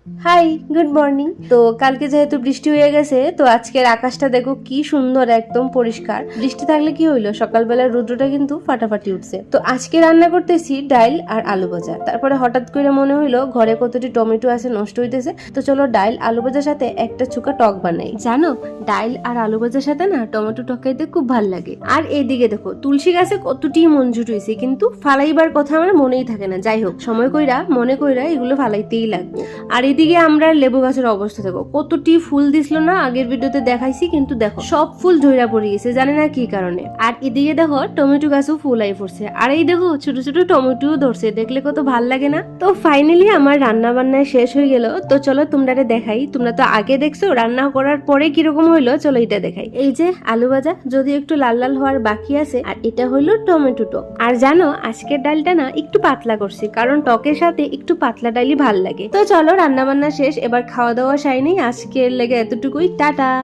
High, good morning. তো কালকে যেহেতু বৃষ্টি হয়ে গেছে, তো আজকের আকাশটা দেখো কি সুন্দর, একদম পরিষ্কার। বৃষ্টি থাকলে কি হইলো, সকালবেলা রৌদ্রটা কিন্তু ফাটাফাটি উঠছে। তো আজকে রান্না করতেছি ডাইল আর আলু ভাজা। তারপরে হঠাৎ করে মনে হইলো ঘরে কতটি টমেটো আছে, নষ্ট হইতেছে, তো চলো ডাইল আলু ভাজার সাথে একটা চুকা টক বানাই। জানো, ডাইল আর আলু ভাজার সাথে না টমেটো টক খাইতে খুব ভাল লাগে। আর এইদিকে দেখো তুলসী গাছে কতটি মঞ্জুর হয়েছে, কিন্তু ফালাইবার কথা আমার মনেই থাকে না। যাই হোক, সময় কইরা মনে কইরা এগুলো ফালাইতেই লাগবে। আর এদিকে আমরা লেবু গাছের অবস্থা দেখো, কতটি ফুল দিছিল না, আগের ভিডিওতে দেখাইছি, কিন্তু দেখো সব ফুল ঝইরা পড়ে গেছে, জানি না কি কারণে। আর এদিকে দেখো টমেটো গাছও ফুল আই পড়ছে, আর এই দেখো ছোট ছোট টমেটো ধরছে, দেখলে কত ভাল লাগে না। তো ফাইনালি আমার রান্না বান্না শেষ হয়ে গেল। তো চলো তোমরা দেখাই, তোমরা তো আগে দেখছো, রান্না করার পরে কিরকম হইলো চলো এটা দেখাই। এই যে আলু ভাজা, যদি একটু লাল লাল হওয়ার বাকি আছে, আর এটা হইলো টমেটো টক। আর জানো আজকের ডালটা না একটু পাতলা করছি, কারণ টকের সাথে একটু পাতলা ডালই ভাল লাগে। তো চলো রান্না বান্না শেষ, এবার খাওয়া দাওয়া সাই নেই, আজকের লেগে এতটুকুই, টাটা।